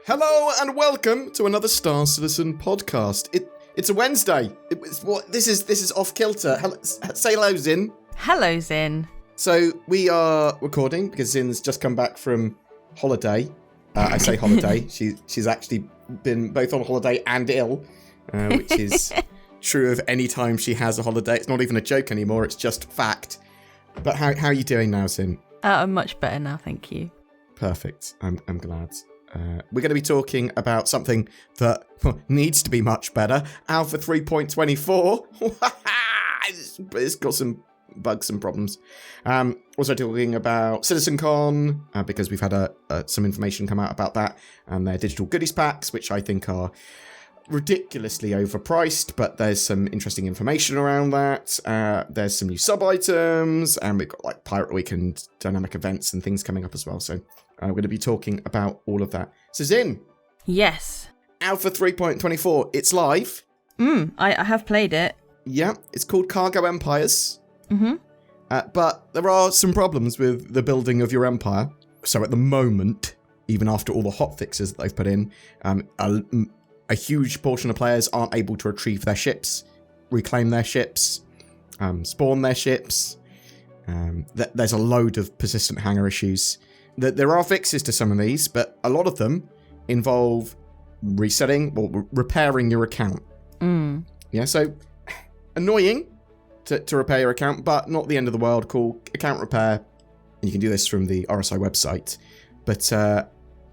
Hello and welcome to another Star Citizen podcast. It's a Wednesday. This is off kilter. Say hello, Zin. Hello, Zin. So we are recording because Zin's just come back from holiday. I say holiday. She's actually been both on holiday and ill, which is true of any time she has a holiday. It's not even a joke anymore. It's just fact. But how are you doing now, Zin? I'm much better now, thank you. Perfect. I'm glad. We're going to be talking about something that needs to be much better. Alpha 3.24. It's got some bugs and problems. Also talking about CitizenCon, because we've had some information come out about that, and their digital goodies packs, which I think are ridiculously overpriced, but there's some interesting information around that. There's some new sub-items, and we've got like Pirate Week and dynamic events and things coming up as well, so we're going to be talking about all of that. So Zin. Yes. Alpha 3.24, it's live. I have played it. Yeah, it's called Cargo Empires. Mm-hmm. But there are some problems with the building of your empire. So at the moment, even after all the hotfixes that they've put in, a huge portion of players aren't able to retrieve their ships, reclaim their ships, spawn their ships. There's a load of persistent hangar issues. There are fixes to some of these, but a lot of them involve resetting or repairing your account. Yeah, so annoying to repair your account, but not the end of the world. Cool account repair. And you can do this from the RSI website. But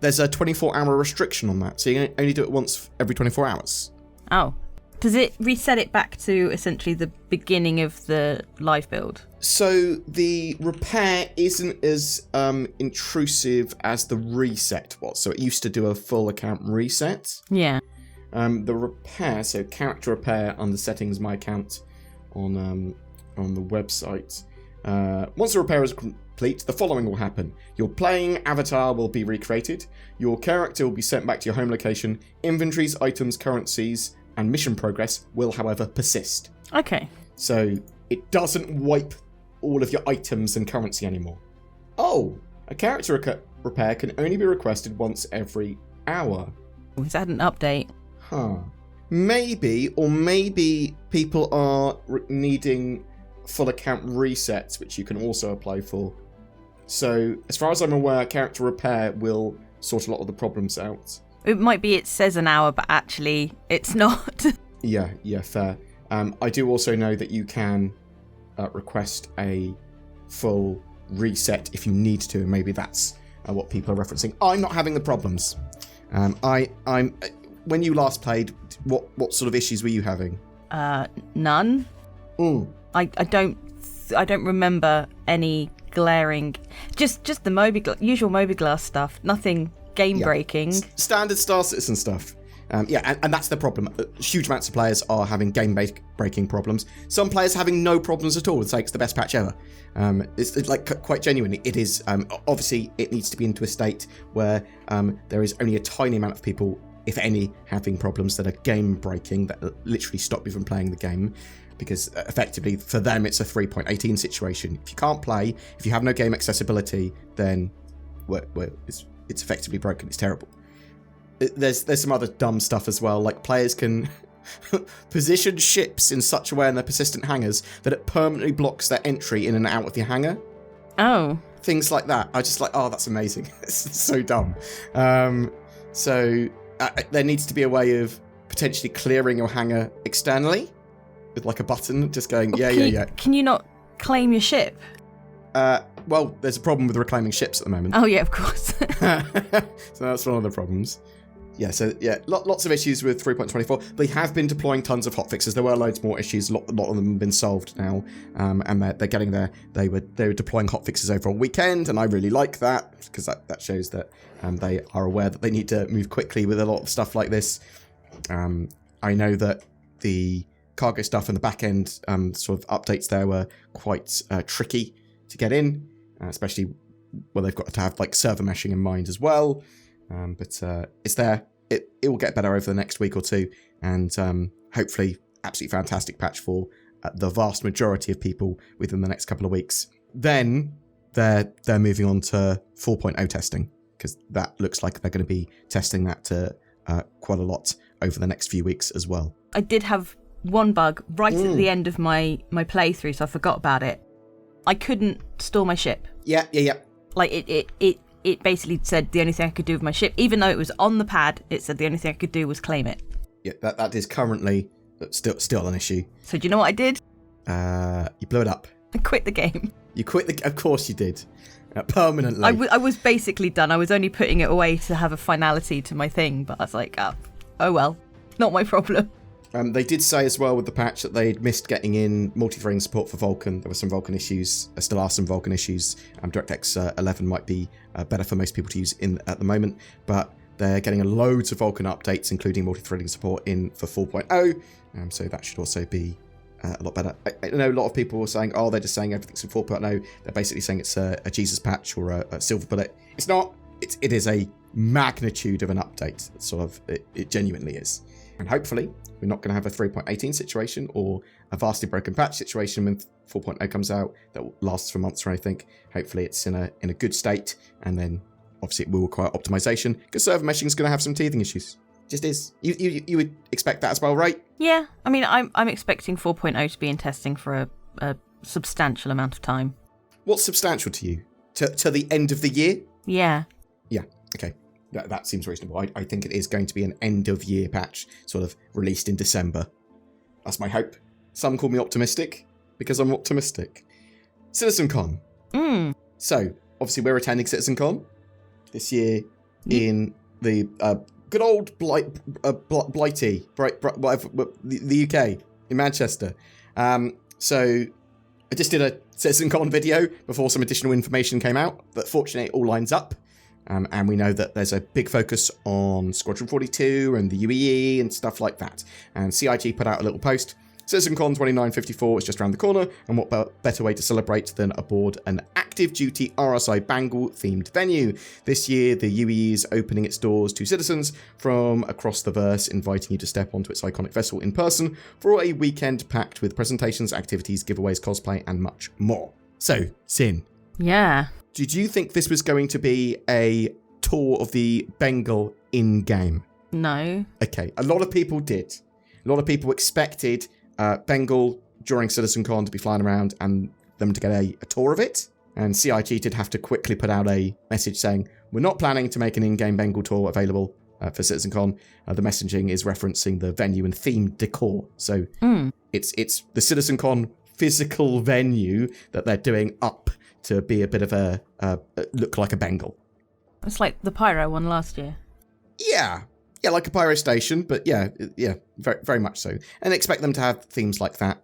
there's a 24-hour restriction on that, so you can only do it once every 24 hours. Oh. Does it reset it back to essentially the beginning of the live build? So the repair isn't as intrusive as the reset was. So it used to do a full account reset. Yeah. The repair, so character repair under settings, my account on the website. Once the repair is complete, the following will happen. Your playing avatar will be recreated. Your character will be sent back to your home location. Inventories, items, currencies, and mission progress will, however, persist. Okay. So it doesn't wipe all of your items and currency anymore. Oh, a character repair can only be requested once every hour. Is that an update? Huh. Maybe people are needing full account resets, which you can also apply for. So, as far as I'm aware, character repair will sort a lot of the problems out. It might be it says an hour, but actually it's not. Yeah, fair. I do also know that you can request a full reset if you need to, and maybe that's what people are referencing. I'm not having the problems. I'm. When you last played, what sort of issues were you having? None. I don't remember any glaring. Just the usual Moby-Glass stuff. Nothing game-breaking. Standard Star Citizen stuff. And that's the problem. Huge amounts of players are having game-breaking problems. Some players having no problems at all. It's like it's the best patch ever. It's like quite genuinely, it is. Obviously, it needs to be into a state where there is only a tiny amount of people, if any, having problems that are game-breaking, that literally stop you from playing the game. Because effectively, for them, it's a 3.18 situation. If you can't play, if you have no game accessibility, then it's effectively broken. It's terrible. There's some other dumb stuff as well, like players can position ships in such a way in their persistent hangars that it permanently blocks their entry in and out of the hangar. Oh. Things like that. I just like, oh, that's amazing. It's so dumb. So there needs to be a way of potentially clearing your hangar externally with like a button just going, yeah. Can you not claim your ship? Well, there's a problem with reclaiming ships at the moment. Oh, yeah, of course. So that's one of the problems. Yeah, so yeah, lots of issues with 3.24. They have been deploying tons of hotfixes. There were loads more issues. A lot of them have been solved now, and they're getting there. They were deploying hotfixes over a weekend, and I really like that because that shows that they are aware that they need to move quickly with a lot of stuff like this. I know that the cargo stuff and the back end sort of updates there were quite tricky to get in, especially where they've got to have like server meshing in mind as well. But it's there. It will get better over the next week or two, and hopefully absolutely fantastic patch for the vast majority of people within the next couple of weeks. Then they're moving on to 4.0 testing. because that looks like they're going to be testing that quite a lot over the next few weeks as well. I did have one bug right at the end of my playthrough, so I forgot about it. I couldn't store my ship. Yeah. Like, it basically said the only thing I could do with my ship, even though it was on the pad, it said the only thing I could do was claim it. Yeah, that is currently still an issue. So do you know what I did? You blew it up. I quit the game. You quit of course you did. Permanently. I was basically done. I was only putting it away to have a finality to my thing, but I was like, oh well, not my problem. They did say as well with the patch that they'd missed getting in multi-threading support for Vulkan. There were some Vulkan issues. There still are some Vulkan issues. DirectX 11 might be better for most people to use at the moment, but they're getting loads of Vulkan updates, including multi-threading support in for 4.0. So that should also be a lot better. I know a lot of people were saying, they're just saying everything's in 4.0. They're basically saying it's a Jesus patch or a silver bullet. It's not. It is a magnitude of an update. It genuinely is. And hopefully, we're not going to have a 3.18 situation or a vastly broken patch situation when 4.0 comes out that lasts for months or anything. Hopefully, it's in a good state, and then obviously it will require optimization because server meshing is going to have some teething issues. Just is. You would expect that as well, right? Yeah, I mean, I'm expecting 4.0 to be in testing for a substantial amount of time. What's substantial to you? To the end of the year? Yeah. Yeah. Okay. That seems reasonable. I think it is going to be an end-of-year patch, sort of released in December. That's my hope. Some call me optimistic, because I'm optimistic. CitizenCon. So, obviously we're attending CitizenCon this year in the good old Blighty, the UK, in Manchester. So, I just did a CitizenCon video before some additional information came out, but fortunately it all lines up. And we know that there's a big focus on Squadron 42 and the UEE and stuff like that. And CIG put out a little post. CitizenCon 2954 is just around the corner, and what better way to celebrate than aboard an active duty RSI Bengal themed venue. This year, the UEE is opening its doors to citizens from across the verse, inviting you to step onto its iconic vessel in person for a weekend packed with presentations, activities, giveaways, cosplay, and much more. So, Sin. Yeah. Did you think this was going to be a tour of the Bengal in-game? No. Okay, a lot of people did. A lot of people expected Bengal during CitizenCon to be flying around and them to get a tour of it. And CIG did have to quickly put out a message saying, we're not planning to make an in-game Bengal tour available for CitizenCon. The messaging is referencing the venue and themed decor. So it's the CitizenCon physical venue that they're doing up to be a bit of a look like a Bengal. It's like the Pyro one last year. Yeah, like a Pyro station, but yeah, very, very much so. And expect them to have themes like that.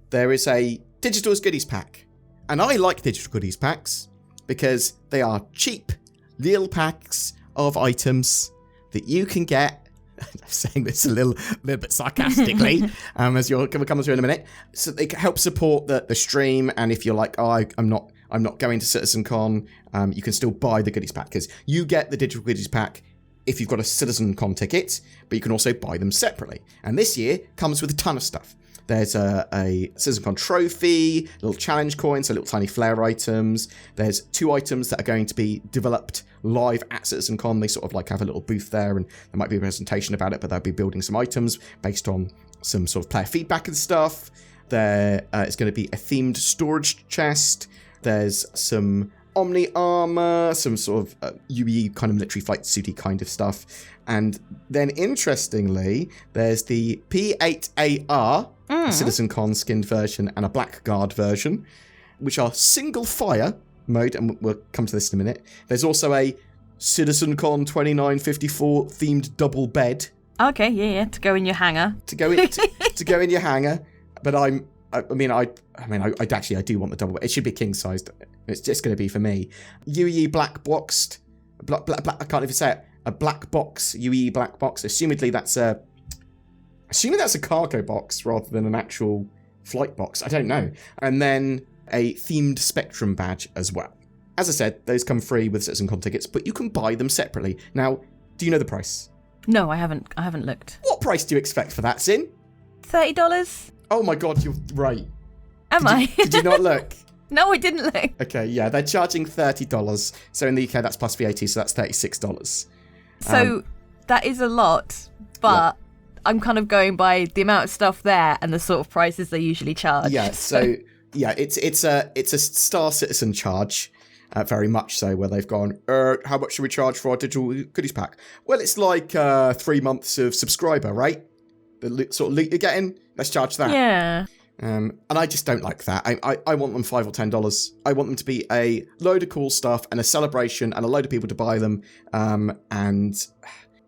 There is a Digital's Goodies Pack. And I like Digital Goodies Packs because they are cheap little packs of items that you can get. I'm saying this a little bit sarcastically, as you're going to come through in a minute. So they can help support the stream. And if you're like, I'm not going to CitizenCon, you can still buy the goodies pack because you get the Digital Goodies Pack if you've got a CitizenCon ticket, but you can also buy them separately. And this year comes with a ton of stuff. There's a CitizenCon trophy, little challenge coins, so little tiny flare items. There's 2 items that are going to be developed live at CitizenCon. They sort of like have a little booth there, and there might be a presentation about it, but they'll be building some items based on some sort of player feedback and stuff. There is going to be a themed storage chest. There's some Omni armor, some sort of UE kind of military flight suity kind of stuff. And then interestingly, there's the P8AR CitizenCon skinned version and a Blackguard version, which are single fire mode, and we'll come to this in a minute. There's also a CitizenCon 2954 themed double bed. Okay, yeah, to go in your hangar. To go in your hangar. But I do want the double bed. It should be king sized. It's just going to be for me. UE black boxed. Black, I can't even say it. A black box, UE black box. Assuming that's a cargo box rather than an actual flight box. I don't know. And then a themed Spectrum badge as well. As I said, those come free with CitizenCon tickets, but you can buy them separately. Now, do you know the price? No, I haven't looked. What price do you expect for that, Sin? $30. Oh my god, you're right. Am I? Did you not look? No, I didn't look. Okay, yeah, they're charging $30. So in the UK, that's plus VAT, so that's $36. So that is a lot, but I'm kind of going by the amount of stuff there and the sort of prices they usually charge. Yeah, so yeah, it's a Star Citizen charge, very much so, where they've gone, how much should we charge for our digital goodies pack? Well, it's like 3 months of subscriber, right? The sort of loot you're getting, let's charge that. Yeah. And I just don't like that. I want them $5 or $10. I want them to be a load of cool stuff and a celebration and a load of people to buy them. And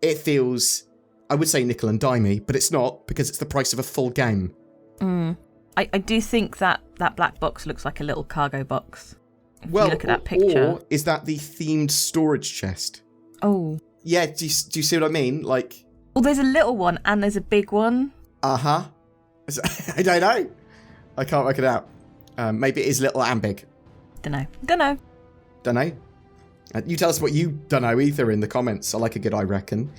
it feels, I would say nickel and dimey, but it's not, because it's the price of a full game. I do think that black box looks like a little cargo box. If you look at that picture. Or is that the themed storage chest? Oh. Yeah, do you see what I mean? Like, well, there's a little one and there's a big one. Uh-huh. I don't know. I can't work it out. Maybe it is little and big. Don't know. You tell us what you don't know either in the comments. I like a good I reckon.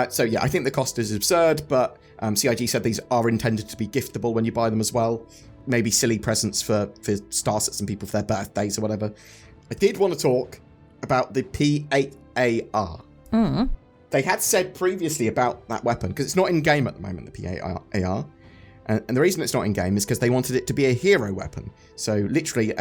So yeah, I think the cost is absurd, but CIG said these are intended to be giftable when you buy them as well. Maybe silly presents for Star Citizen people for their birthdays or whatever. I did want to talk about the P8AR. They had said previously about that weapon, because it's not in-game at the moment, the P8AR. And the reason it's not in-game is because they wanted it to be a hero weapon. So literally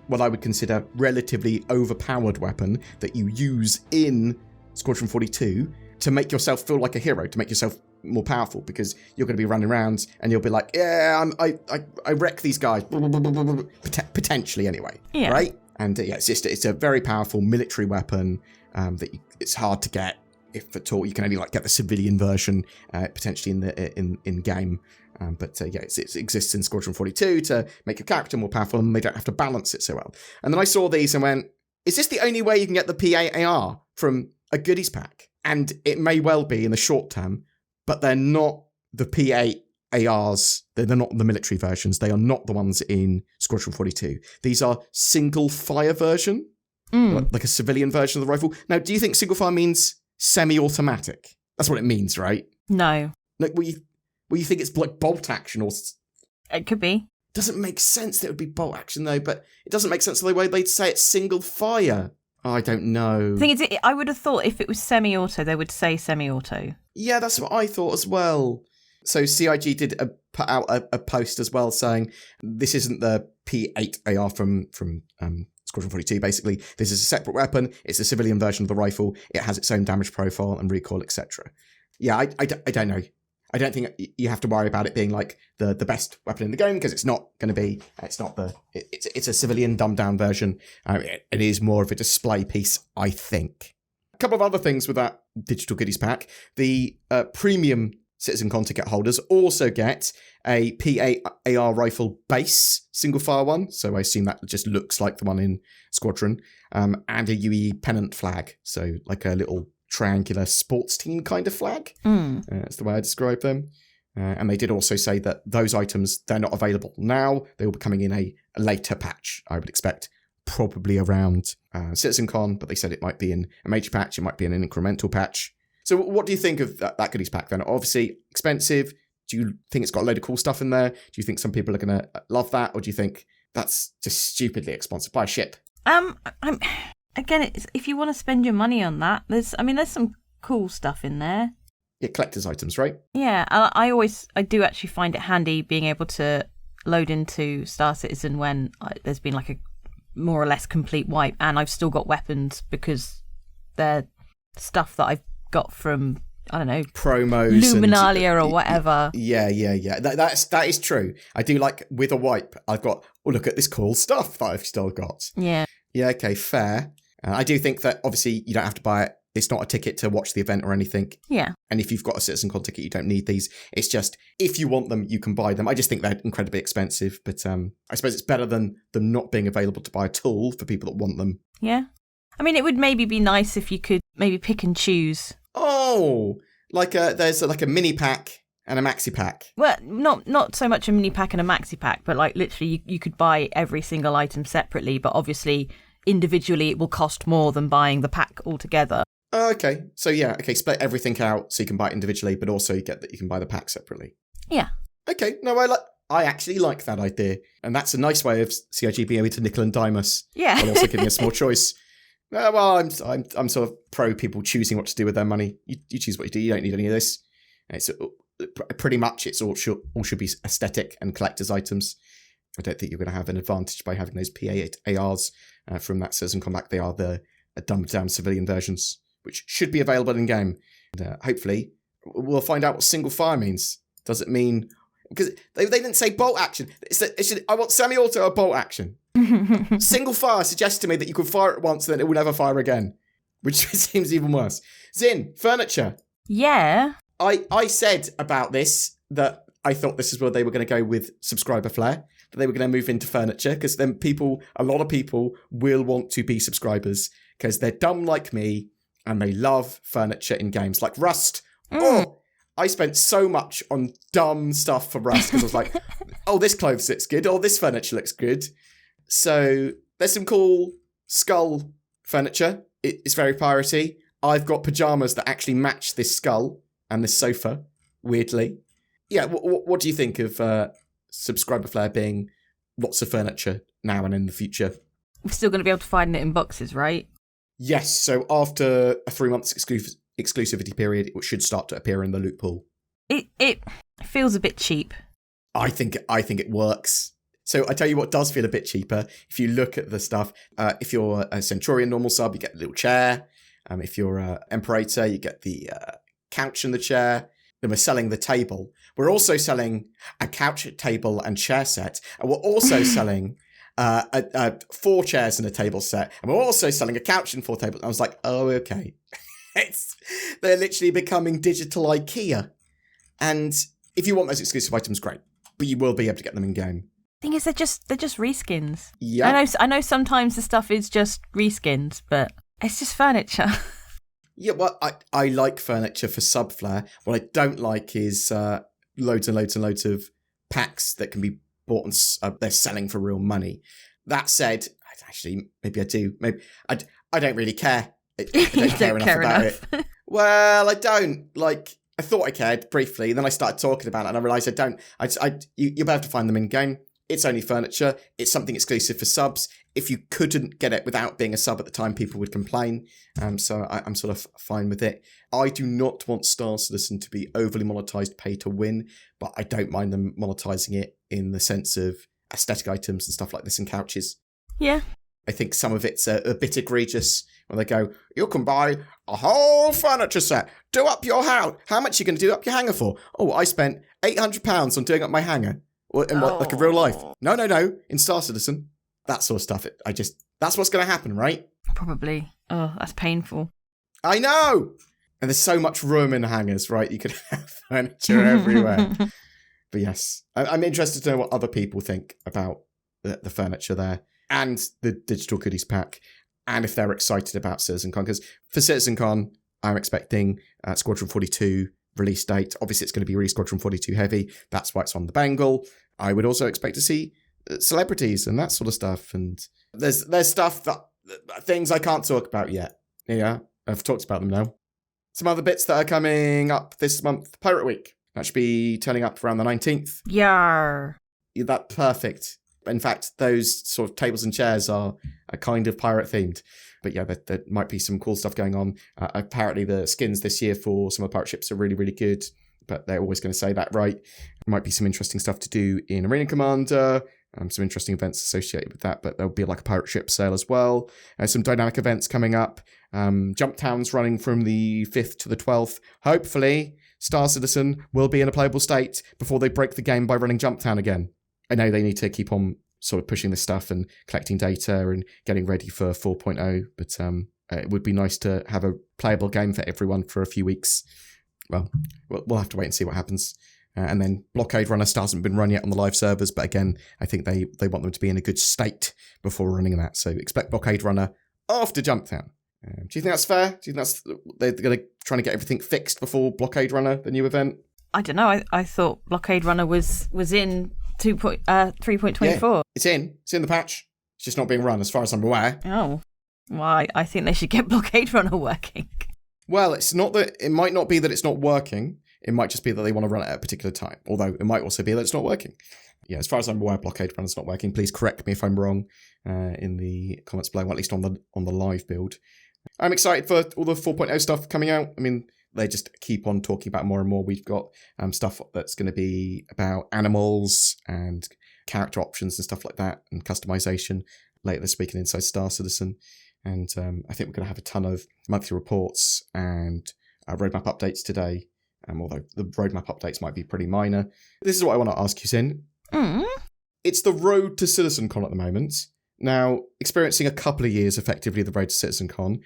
what I would consider relatively overpowered weapon that you use in Squadron 42 to make yourself feel like a hero, to make yourself more powerful, because you're going to be running around and you'll be like, yeah, I wreck these guys, potentially anyway, right? And yeah, it's a very powerful military weapon that it's hard to get, if at all. You can only like get the civilian version potentially in game. But yeah, it exists in Squadron 42 to make your character more powerful, and they don't have to balance it so well. And then I saw these and went, is this the only way you can get the P8AR from a goodies pack? And it may well be in the short term, but they're not the P8ARs. They're not the military versions. They are not the ones in Squadron 42. These are single fire version, like a civilian version of the rifle. Now, do you think single fire means semi-automatic? That's what it means, right? No. Like, you think it's like bolt action, or it could be. Doesn't make sense that it would be bolt action though, but it doesn't make sense the way they'd say it's single fire. Oh, I don't know. The thing is, I would have thought if it was semi-auto, they would say semi-auto. Yeah, that's what I thought as well. So CIG did put out a post as well saying this isn't the P8AR from Squadron 42. Basically, this is a separate weapon. It's a civilian version of the rifle. It has its own damage profile and recoil, etc. Yeah, I don't know. I don't think you have to worry about it being like the best weapon in the game, because it's not going to be. It's a civilian dumbed down version. It is more of a display piece, I think. A couple of other things with that digital goodies pack. The premium CitizenCon ticket holders also get a P8AR rifle base single fire one. So I assume that just looks like the one in Squadron, and a UE pennant flag. So like a little triangular sports team kind of flag. That's the way I describe them. And they did also say that those items, they're not available now. They will be coming in a later patch, I would expect, probably around CitizenCon, but they said it might be in a major patch, it might be in an incremental patch. So what do you think of that goodies pack then? Obviously expensive. Do you think it's got a load of cool stuff in there? Do you think some people are going to love that? Or do you think that's just stupidly expensive? Buy a ship. Again, if you want to spend your money on that, there's some cool stuff in there. Yeah, collector's items, right? Yeah, I do actually find it handy being able to load into Star Citizen when there's been like a more or less complete wipe, and I've still got weapons because they're stuff that I've got from, I don't know, promos, Luminalia or whatever. Yeah. That is true. I do like with a wipe. I've got, look at this cool stuff that I've still got. Yeah. Yeah. Okay. Fair. I do think that obviously you don't have to buy it. It's not a ticket to watch the event or anything. Yeah. And if you've got a CitizenCon ticket, you don't need these. It's just, if you want them, you can buy them. I just think they're incredibly expensive, but I suppose it's better than them not being available to buy at all for people that want them. Yeah. I mean, it would maybe be nice if you could maybe pick and choose. Oh, there's like a mini pack and a maxi pack. Well, not so much a mini pack and a maxi pack, but like literally you could buy every single item separately, but obviously individually it will cost more than buying the pack altogether. Okay. So yeah, split everything out so you can buy it individually, but also you can buy the pack separately. Yeah. Okay. No, I actually like that idea. And that's a nice way of CIG being able to nickel and dime us. Yeah. While also giving us more choice. Well, I'm sort of pro people choosing what to do with their money. You choose what you do. You don't need any of this. It's pretty much all should be aesthetic and collector's items. I don't think you're going to have an advantage by having those PARs from that CitizenCon back. They are the dumbed down civilian versions, which should be available in game. And hopefully, we'll find out what single fire means. Does it mean, because they didn't say bolt action? I want semi-auto or bolt action. Single fire suggests to me that you could fire it once and then it will never fire again, which seems even worse. Zin, furniture. Yeah. I said about this that I thought this is where they were going to go with subscriber flair, that they were going to move into furniture, because then a lot of people will want to be subscribers because they're dumb like me and they love furniture in games like Rust. Oh, I spent so much on dumb stuff for Rust because I was like, oh, this clothes looks good. Oh, this furniture looks good. So there's some cool skull furniture. It's very piratey. I've got pajamas that actually match this skull and this sofa, weirdly. Yeah, what do you think of subscriber flair being lots of furniture now and in the future? We're still going to be able to find it in boxes, right? Yes, so after a 3 months exclusivity period, it should start to appear in the loot pool. It feels a bit cheap. I think it works. So I tell you what does feel a bit cheaper. If you look at the stuff, if you're a Centurion normal sub, you get a little chair. If you're an Imperator, you get the couch and the chair. Then we're selling the table. We're also selling a couch, table, and chair set. And we're also selling 4 chairs and a table set. And we're also selling a couch and 4 tables. I was like, oh, okay. They're literally becoming digital IKEA. And if you want those exclusive items, great. But you will be able to get them in game. Thing is, they're just reskins. Yeah. I know sometimes the stuff is just reskins, but it's just furniture. Yeah, well, I like furniture for sub flair. What I don't like is loads and loads and loads of packs that can be bought and they're selling for real money. That said, actually, maybe I do. Maybe I don't really care. I don't care enough about it. Well, I don't. Like, I thought I cared briefly, then I started talking about it, and I realised I don't. You'll be able to find them in game. It's only furniture. It's something exclusive for subs. If you couldn't get it without being a sub at the time, people would complain. So I'm sort of fine with it. I do not want Star Citizen to be overly monetized pay to win, but I don't mind them monetizing it in the sense of aesthetic items and stuff like this and couches. Yeah. I think some of it's a bit egregious when they go, you can buy a whole furniture set. Do up your house. How much are you going to do up your hangar for? Oh, I spent £800 on doing up my hangar. Like in real life. No. In Star Citizen. That sort of stuff. That's what's going to happen, right? Probably. Oh, that's painful. I know! And there's so much room in hangars, right? You could have furniture everywhere. But yes, I'm interested to know what other people think about the furniture there and the digital goodies pack, and if they're excited about CitizenCon. Because for CitizenCon, I'm expecting Squadron 42 release date. Obviously, it's going to be really Squadron 42 heavy. That's why it's on the Bengal. I would also expect to see celebrities and that sort of stuff. And there's stuff things I can't talk about yet. Yeah, I've talked about them now. Some other bits that are coming up this month. Pirate Week. That should be turning up around the 19th. Yar. That's perfect. In fact, those sort of tables and chairs are kind of pirate themed. But yeah, there might be some cool stuff going on. Apparently the skins this year for some of the pirate ships are really, really good. But they're always going to say that, right? There might be some interesting stuff to do in Arena Commander. Some interesting events associated with that. But there'll be like a pirate ship sale as well. Some dynamic events coming up. Jump Town's running from the 5th to the 12th. Hopefully, Star Citizen will be in a playable state before they break the game by running Jump Town again. I know they need to keep on sort of pushing this stuff and collecting data and getting ready for 4.0, but it would be nice to have a playable game for everyone for a few weeks. Well, we'll have to wait and see what happens. And then Blockade Runner still hasn't been run yet on the live servers, but again, I think they want them to be in a good state before running that. So expect Blockade Runner after Jump Town. Do you think that's fair? Do you think they're going to try to get everything fixed before Blockade Runner, the new event? I don't know. I thought Blockade Runner was in 3.24. Yeah, it's in the patch. It's just not being run as far as I'm aware. Oh, well, I think they should get Blockade Runner working. Well, it's not that it might not be that it's not working. It might just be that they want to run it at a particular time. Although it might also be that it's not working. Yeah, as far as I'm aware, Blockade Runner's not working. Please correct me if I'm wrong in the comments below, or at least on the live build. I'm excited for all the 4.0 stuff coming out. I mean, they just keep on talking about more and more. We've got stuff that's going to be about animals and character options and stuff like that, and customization later this week in Inside Star Citizen. And I think we're going to have a ton of monthly reports and roadmap updates today, although the roadmap updates might be pretty minor. This is what I want to ask you, Sin. It's the road to CitizenCon at the moment. Now, experiencing a couple of years effectively the road to CitizenCon,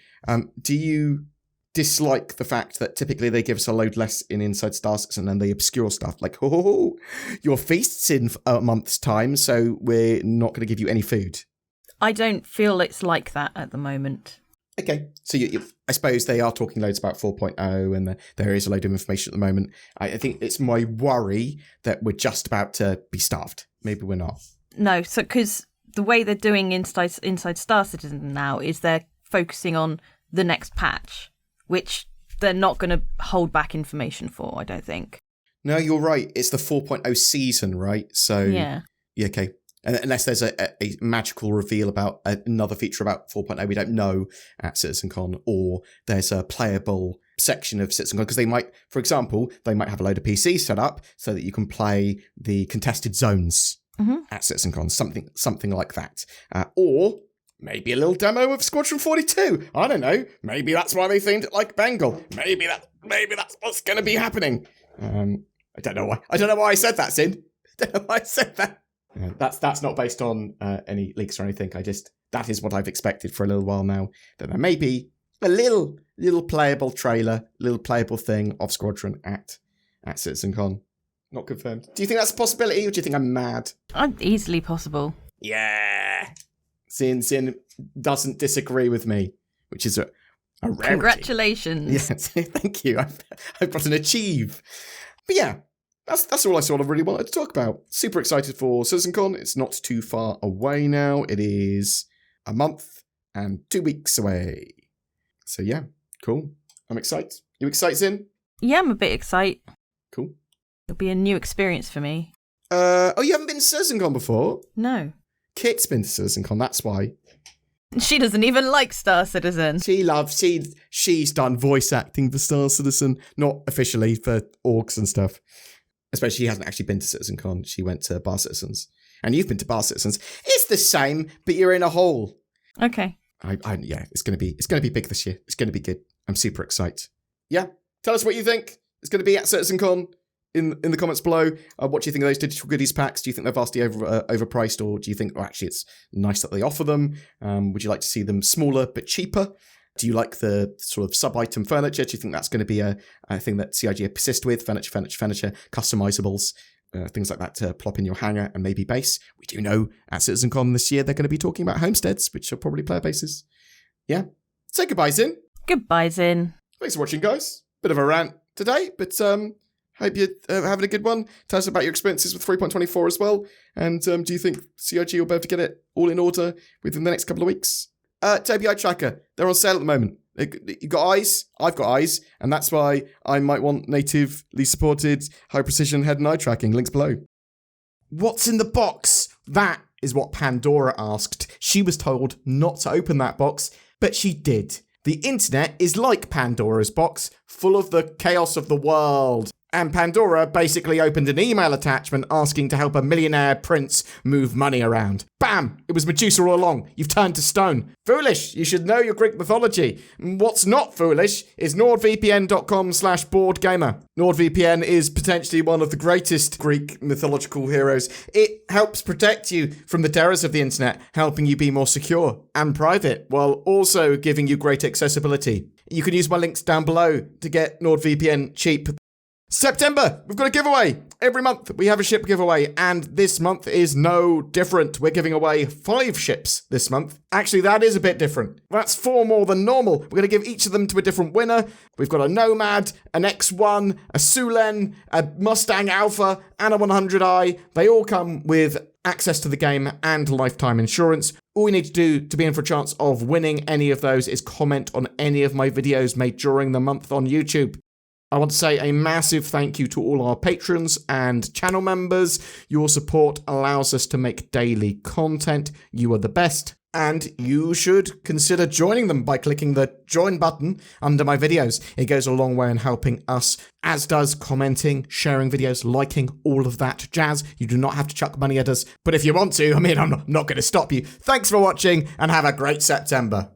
do you dislike the fact that typically they give us a load less in Inside Star Citizen and they obscure stuff like, your feast's in a month's time, so we're not going to give you any food? I don't feel it's like that at the moment. Okay, so I suppose they are talking loads about 4.0 and there is a load of information at the moment. I think it's my worry that we're just about to be starved. Maybe we're not. No, so because the way they're doing Inside Star Citizen now is they're focusing on the next patch, which they're not going to hold back information for, I don't think. No, you're right. It's the 4.0 season, right? So yeah, okay. And unless there's a magical reveal about another feature about 4.0 we don't know at CitizenCon, or there's a playable section of CitizenCon, because they might, for example, they might have a load of PCs set up so that you can play the contested zones at CitizenCon, something like that. Or maybe a little demo of Squadron 42. I don't know. Maybe that's why they themed it like Bengal. Maybe that's what's going to be happening. I don't know why. I don't know why I said that, Sin. I don't know why I said that. That's not based on any leaks or anything. That is what I've expected for a little while now. That there may be a little playable trailer, little playable thing of Squadron at CitizenCon. Not confirmed. Do you think that's a possibility, or do you think I'm mad? Easily possible. Yeah. Sin doesn't disagree with me, which is a rarity. Congratulations. Yes, thank you. I've got an achieve. But yeah. That's all I sort of really wanted to talk about. Super excited for CitizenCon. It's not too far away now. It is a month and 2 weeks away. So yeah, cool. I'm excited. You excited, Sin? Yeah, I'm a bit excited. Cool. It'll be a new experience for me. Oh, you haven't been to CitizenCon before? No. Kit's been to CitizenCon, that's why. She doesn't even like Star Citizen. She's done voice acting for Star Citizen, not officially for orgs and stuff. Especially she hasn't actually been to CitizenCon. She went to Bar Citizens. And you've been to Bar Citizens. It's the same, but you're in a hall. Okay. Yeah, it's gonna be big this year. It's gonna be good. I'm super excited. Yeah. Tell us what you think. It's gonna be at CitizenCon in the comments below. What do you think of those digital goodies packs? Do you think they're vastly overpriced, or do you think actually it's nice that they offer them? Would you like to see them smaller but cheaper? Do you like the sort of sub-item furniture? Do you think that's going to be a thing that CIG persist with? Furniture, customizables, things like that to plop in your hangar and maybe base. We do know at CitizenCon this year they're going to be talking about homesteads, which are probably player bases. Yeah. Say goodbye, Zin. Goodbye, Zin. Thanks for watching, guys. Bit of a rant today, but hope you're having a good one. Tell us about your experiences with 3.24 as well. And do you think CIG will be able to get it all in order within the next couple of weeks? Toby Eye Tracker, they're on sale at the moment. You've got eyes, I've got eyes, and that's why I might want natively supported high precision head and eye tracking. Links below. What's in the box? That is what Pandora asked. She was told not to open that box, but she did. The internet is like Pandora's box, full of the chaos of the world. And Pandora basically opened an email attachment asking to help a millionaire prince move money around. Bam! It was Medusa all along. You've turned to stone. Foolish! You should know your Greek mythology. What's not foolish is nordvpn.com/BoredGamer. NordVPN is potentially one of the greatest Greek mythological heroes. It helps protect you from the terrors of the internet, helping you be more secure and private, while also giving you great accessibility. You can use my links down below to get NordVPN cheap. September, we've got a giveaway. Every month we have a ship giveaway, and this month is no different. We're giving away 5 ships this month. Actually, that is a bit different. That's 4 more than normal. We're going to give each of them to a different winner. We've got a Nomad, an X1, a Sulen, a Mustang Alpha, and a 100i. They all come with access to the game and lifetime insurance. All you need to do to be in for a chance of winning any of those is comment on any of my videos made during the month on YouTube. I want to say a massive thank you to all our patrons and channel members. Your support allows us to make daily content. You are the best. And you should consider joining them by clicking the join button under my videos. It goes a long way in helping us, as does commenting, sharing videos, liking, all of that jazz. You do not have to chuck money at us, but if you want to, I'm not going to stop you. Thanks for watching and have a great September.